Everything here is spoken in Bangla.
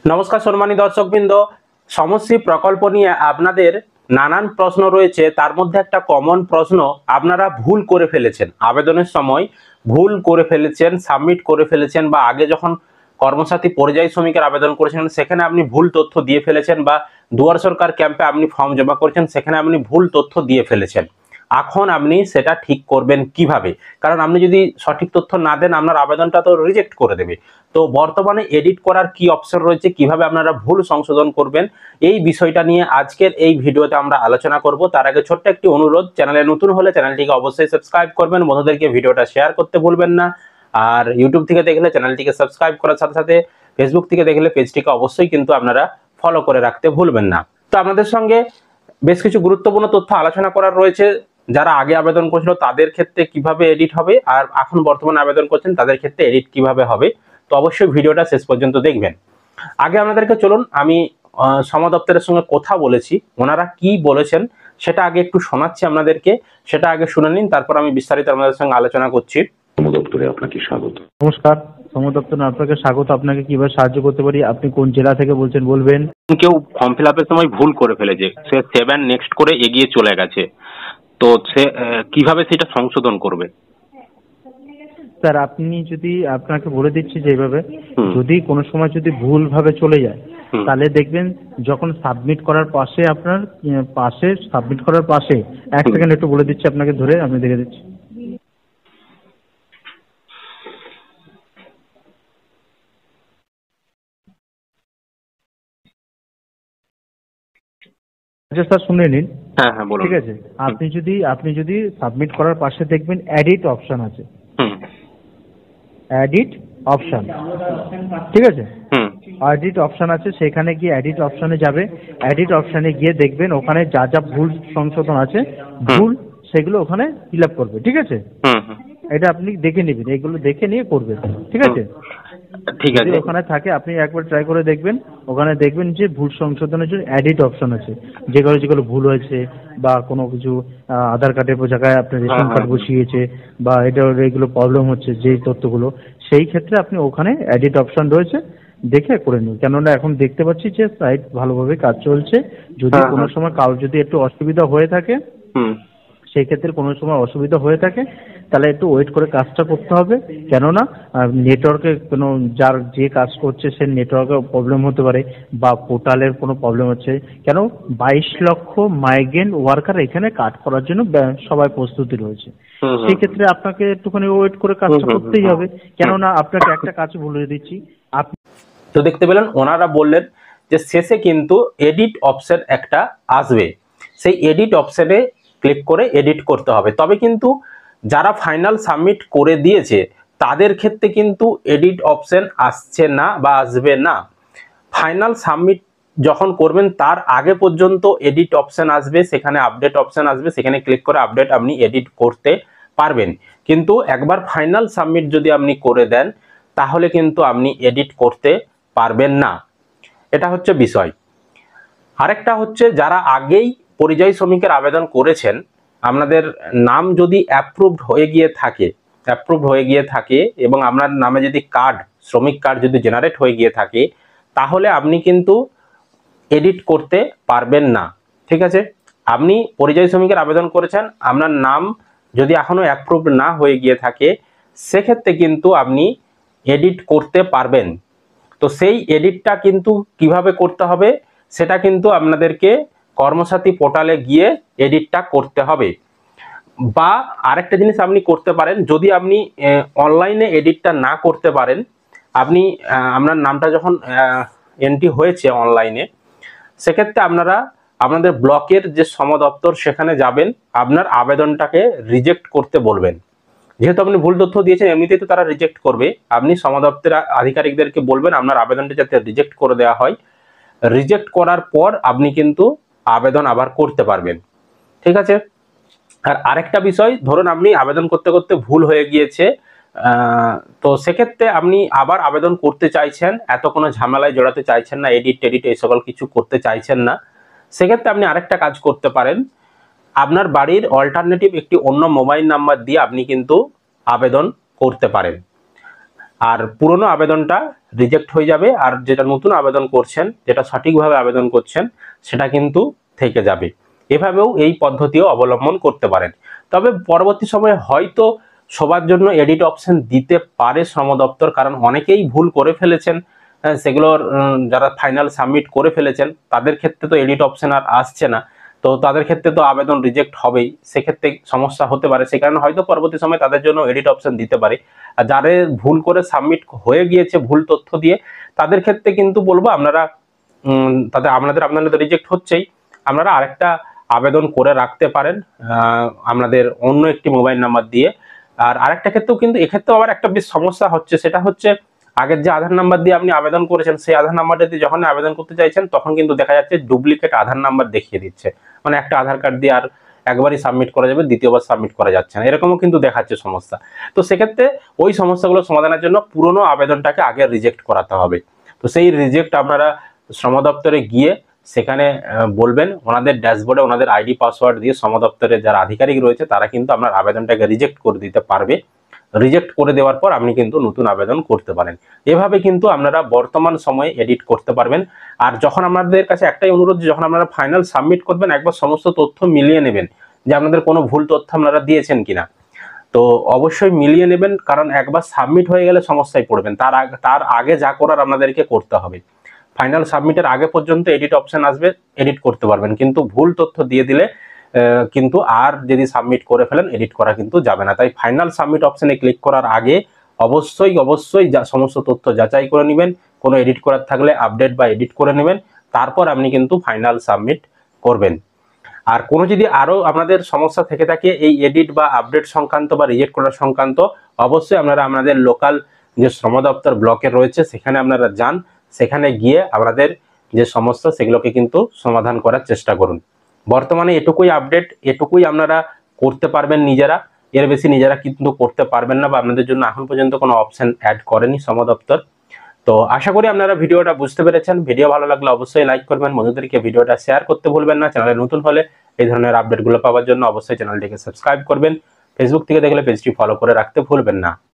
নমস্কার সম্মানী দর্শকবৃন্দ, সমশ্রী প্রকল্প নিয়ে আপনাদের নানান প্রশ্ন রয়েছে। তার মধ্যে একটা কমন প্রশ্ন, আপনারা ভুল করে ফেলেছেন, আবেদনের সময় ভুল করে ফেলেছেন, সাবমিট করে ফেলেছেন, বা আগে যখন কর্মসাথী পরিযায়ী শ্রমিকের আবেদন করেছেন সেখানে আপনি ভুল তথ্য দিয়ে ফেলেছেন, বা দুয়ার সরকার ক্যাম্পে আপনি ফর্ম জমা করেছেন সেখানে আপনি ভুল তথ্য দিয়ে ফেলেছেন। এখন আপনি সেটা ঠিক করবেন কিভাবে? কারণ আপনি যদি সঠিক তথ্য না দেন আপনার আবেদনটা তো রিজেক্ট করে দেবে। তো বর্তমানে এডিট করার কি অপশন রয়েছে, কিভাবে আপনারা ভুল সংশোধন করবেন, এই বিষয়টা নিয়ে আজকের এই ভিডিওতে আমরা আলোচনা করব। তার আগে ছোট্ট একটি অনুরোধ, চ্যানেলে নতুন হলে চ্যানেলটিকে অবশ্যই সাবস্ক্রাইব করবেন, বন্ধুদেরকে ভিডিওটা শেয়ার করতে ভুলবেন না। আর ইউটিউব থেকে দেখলে চ্যানেলটিকে সাবস্ক্রাইব করার সাথে সাথে ফেসবুক থেকে দেখলে পেজটিকে অবশ্যই কিন্তু আপনারা ফলো করে রাখতে ভুলবেন না। তো আপনাদের সঙ্গে বেশ কিছু গুরুত্বপূর্ণ তথ্য আলোচনা করার রয়েছে। যারা আগে আবেদন করেছিল তাদের ক্ষেত্রে কিভাবে এডিট হবে, আর এখন বর্তমানে আবেদন করছেন তাদের ক্ষেত্রে এডিট কিভাবে হবে, তো অবশ্যই ভিডিওটা শেষ পর্যন্ত দেখবেন। আগে আপনাদেরকে চলুন আমি শ্রম দপ্তরের সঙ্গে কথা বলেছি, ওনারা কি বলেছেন সেটা আগে একটু শোনাচ্ছি আপনাদেরকে, সেটা আগে শুনে নিন, তারপর আমি বিস্তারিত আপনাদের সঙ্গে আলোচনা করছি। শ্রম দপ্তরে আপনাকে স্বাগত। নমস্কার, শ্রম দপ্তরে আপনাকে স্বাগত। আপনাকে কিভাবে সাহায্য করতে পারি? আপনি কোন জেলা থেকে বলছেন বলবেন? কেউ ফর্ম ফিল আপের সময় ভুল করে ফেলেছে, সে 7 নেক্সট করে এগিয়ে চলে গেছে, তো সে কিভাবে সেটা সংশোধন করবে? স্যার আপনি যদি, আপনাকে বলে দিচ্ছি যেভাবে, যদি কোনো সময় যদি ভুল ভাবে চলে যায় তাহলে দেখবেন যখন সাবমিট করার পাশে আপনার পাশে সাবমিট করার পাশে, এক সেকেন্ড একটু বলে দিচ্ছি আপনাকে, ধরে আমি দেখে দিচ্ছি। আচ্ছা স্যার শুনে নিন। হ্যাঁ হ্যাঁ বলুন। ঠিক আছে, আপনি যদি সাবমিট করার পাশে দেখবেন এডিট অপশন আছে, এডিট অপশন, ঠিক আছে, এডিট অপশন আছে, সেখানে গিয়ে এডিট অপশনে যাবে। এডিট অপশনে গিয়ে দেখবেন ওখানে যা যা ভুল সংশোধন আছে, ভুল সেগুলো ওখানে ফিল আপ করবে। ঠিক আছে, এটা আপনি দেখে নেবেন, এগুলো দেখে নিয়ে করবেন। ঠিক আছে, ঠিক আছে, ওখানে থাকে আপনি একবার ট্রাই করে দেখবেন। ওখানে দেখবেন যে ভুল সংশোধনের জন্য এডিট অপশন আছে, যেগুলো ভুল হয়েছে, বা কোনো কিছু আধার কার্ডের জায়গায় আপনি রেশন কার্ড বসিয়েছে, বা এগুলো প্রবলেম হচ্ছে যেই তথ্যগুলো, সেই ক্ষেত্রে আপনি ওখানে এডিট অপশন রয়েছে, দেখে করে নিন। কেননা এখন দেখতে পাচ্ছি যে সাইট ভালোভাবে কাজ চলছে। যদি কোনো সময় কারোর যদি একটু অসুবিধা হয়ে থাকে, সেই ক্ষেত্রে কোনো সময় অসুবিধা হয়ে থাকে, তাহলে একটু ওয়েট করে কাজটা করতে হবে। কেননা নেটওয়ার্কে কোনো যে কাজ করছে সে নেটওয়ার্কের প্রবলেম হতে পারে, বা পোর্টালের কোনো প্রবলেম হচ্ছে। কেন 22 লক্ষ মাইগ্রেন্ট ওয়ার্কার এখানে কাজ করার জন্য সবাই প্রস্তুতি রয়েছে। সেই ক্ষেত্রে আপনাকে একটুখানি ওয়েট করে কাজটা করতেই হবে। কেননা আপনাকে একটা কাজ বলে দিচ্ছি, আপনি তো দেখতে পেলেন ওনারা বললেন যে শেষে কিন্তু এডিট অপশন একটা আসবে, সেই এডিট অপশনে ক্লিক করে এডিট করতে হবে। তবে কিন্তু যারা ফাইনাল সাবমিট করে দিয়েছে তাদের ক্ষেত্রে কিন্তু এডিট অপশন আসছে না বা আসবে না। ফাইনাল সাবমিট যখন করবেন তার আগে পর্যন্ত এডিট অপশন আসবে, সেখানে আপডেট অপশন আসবে, সেখানে ক্লিক করে আপডেট আপনি এডিট করতে পারবেন। কিন্তু একবার ফাইনাল সাবমিট যদি আপনি করে দেন তাহলে কিন্তু আপনি এডিট করতে পারবেন না। এটা হচ্ছে বিষয়। আরেকটা হচ্ছে, যারা আগেই পরিযায়ী শ্রমিকের আবেদন করেছেন, আপনাদের নাম যদি অ্যাপ্রুভড হয়ে গিয়ে থাকে এবং আপনার নামে যদি শ্রমিক কার্ড যদি জেনারেট হয়ে গিয়ে থাকে, তাহলে আপনি কিন্তু এডিট করতে পারবেন না। ঠিক আছে, আপনি পরিযায়ী শ্রমিকের আবেদন করেছেন, আপনার নাম যদি এখনো অ্যাপ্রুভড না হয়ে গিয়ে থাকে, সেক্ষেত্রে কিন্তু আপনি এডিট করতে পারবেন। তো সেই এডিটটা কিন্তু কিভাবে করতে হবে সেটা কিন্তু আপনাদেরকে কর্মসাথী পোর্টালে গিয়ে এডিটটা করতে হবে। বা আরেকটা জিনিস আপনি করতে পারেন, যদি আপনি অনলাইনে এডিটটা না করতে পারেন, আপনি আপনার নামটা যখন এন্ট্রি হয়েছে অনলাইনে, সেক্ষেত্রে আপনারা আপনাদের ব্লকের যে শ্রম দপ্তর সেখানে যাবেন, আপনার আবেদনটাকে রিজেক্ট করতে বলবেন। যেহেতু আপনি ভুল তথ্য দিয়েছেন এমনিতেই তো তারা রিজেক্ট করবে, আপনি শ্রম দপ্তরের আধিকারিকদেরকে বলবেন আপনার আবেদনটা যাতে রিজেক্ট করে দেওয়া হয়। রিজেক্ট করার পর আপনি কিন্তু আবেদন আবার করতে পারবেন। ঠিক আছে, আর আরেকটা বিষয়, ধরুন আপনি আবেদন করতে করতে ভুল হয়ে গিয়েছে, তো সেক্ষেত্রে আপনি আবার আবেদন করতে চাইছেন, এত কোনো ঝামেলায় জড়াতে চাইছেন না, এডিট এই সকল কিছু করতে চাইছেন না, সেক্ষেত্রে আপনি আরেকটা কাজ করতে পারেন। আপনার বাড়ির অল্টারনেটিভ একটি অন্য মোবাইল নাম্বার দিয়ে আপনি কিন্তু আবেদন করতে পারেন। আর পুরনো আবেদনটা রিজেক্ট হয়ে যাবে, আর যেটা নতুন আবেদন করছেন, যেটা সঠিকভাবে আবেদন করছেন, সেটা কিন্তু থেকে যাবে। এভাবেও এই পদ্ধতিও অবলম্বন করতে পারেন। তবে পরবর্তী সময়ে হয়তো সবার জন্য এডিট অপশন দিতে পারে শ্রম দপ্তর, কারণ অনেকেই ভুল করে ফেলেছেন। সেগুলোর যারা ফাইনাল সাবমিট করে ফেলেছেন তাদের ক্ষেত্রে তো এডিট অপশন আর আসছে না, তো তাদের ক্ষেত্রে তো আবেদন রিজেক্ট হবেই, সেক্ষেত্রে সমস্যা হতে পারে। সে কারণে হয়তো পরবর্তী সময় তাদের জন্য এডিট অপশন দিতে পারে। আর যারা ভুল করে সাবমিট হয়ে গিয়েছে ভুল তথ্য দিয়ে, তাদের ক্ষেত্রে কিন্তু বলবো আপনারা আপনাদের রিজেক্ট হচ্ছেই, আপনারা আরেকটা আবেদন করে রাখতে পারেন আপনাদের অন্য একটি মোবাইল নাম্বার দিয়ে। আর আরেকটা ক্ষেত্রেও কিন্তু এক্ষেত্রেও আবার একটা বেশ সমস্যা হচ্ছে, সেটা হচ্ছে আগের যে আধার নাম্বার দিয়ে আপনি আবেদন করেছেন, সেই আধার নাম্বারটা দিয়ে যখন আবেদন করতে চাইছেন তখন কিন্তু দেখা যাচ্ছে ডুপ্লিকেট আধার নাম্বার দেখিয়ে দিচ্ছে। মানে একটা আধার কার্ড দিয়ে আর একবারই সাবমিট করা যাবে, দ্বিতীয়বার সাবমিট করা যাচ্ছে না, এরকমও কিন্তু দেখাচ্ছে সমস্যা। তো সেক্ষেত্রে ওই সমস্যাগুলো সমাধানের জন্য পুরনো আবেদনটাকে আগে রিজেক্ট করাতে হবে। তো সেই রিজেক্ট আপনারা শ্রম দপ্তরে গিয়ে সেখানে বলবেন, ওনাদের ড্যাশবোর্ডে ওনাদের আইডি পাসওয়ার্ড দিয়ে শ্রম দপ্তরের যারা আধিকারিক রয়েছে তারা কিন্তু আপনার আবেদনটাকে রিজেক্ট করে দিতে পারবে। রিজেক্ট করে দেওয়ার পর আপনি কিন্তু নতুন আবেদন করতে পারেন। এভাবে কিন্তু আপনারা বর্তমান সময়ে এডিট করতে পারবেন। আর যখন আপনাদের কাছে একটাই অনুরোধ, যখন আপনারা ফাইনাল সাবমিট করবেন একবার সমস্ত তথ্য মিলিয়ে নেবেন যে আপনাদের কোনো ভুল তথ্য আপনারা দিয়েছেন কিনা। তো অবশ্যই মিলিয়ে নেবেন, কারণ একবার সাবমিট হয়ে গেলে সমস্যায় পড়বেন। তার আগে যা করার আপনাদেরকে করতে হবে। ফাইনাল সাবমিটের আগে পর্যন্ত এডিট অপশন আসবে, এডিট করতে পারবেন, কিন্তু ভুল তথ্য দিয়ে দিলে কিন্তু আর যদি সাবমিট করে ফেলেন এডিট করা কিন্তু যাবে না। তাই ফাইনাল সাবমিট অপশনে ক্লিক করার আগে অবশ্যই সমস্ত তথ্য যাচাই করে নেবেন। কোনো এডিট করার থাকলে আপডেট বা এডিট করে নেবেন, তারপর আপনি কিন্তু ফাইনাল সাবমিট করবেন। আর কোনো যদি আরও আপনাদের সমস্যা থেকে থাকে এই এডিট বা আপডেট সংক্রান্ত বা রিজেক্ট করার সংক্রান্ত, অবশ্যই আপনারা আপনাদের লোকাল যে শ্রম দপ্তর ব্লকের রয়েছে সেখানে আপনারা যান, সেখানে গিয়ে আপনাদের যে সমস্যা সেগুলোকে কিন্তু সমাধান করার চেষ্টা করুন। বর্তমানে এটুকুই আপডেট, এটুকুই আপনারা করতে পারবেন নিজেরা, এর বেশি নিজেরা কিন্তু করতে পারবেন না, বা আপনাদের জন্য এখন পর্যন্ত কোনো অপশন অ্যাড করেনি শ্রম দপ্তর। তো আশা করি আপনারা ভিডিওটা বুঝতে পেরেছেন। ভিডিও ভালো লাগলে অবশ্যই লাইক করবেন, বন্ধুদেরকে ভিডিওটা শেয়ার করতে ভুলবেন না। চ্যানেলে নতুন হলে এই ধরনের আপডেটগুলো পাওয়ার জন্য অবশ্যই চ্যানেলটিকে সাবস্ক্রাইব করবেন। ফেসবুক থেকে দেখলে পেজটি ফলো করে রাখতে ভুলবেন না।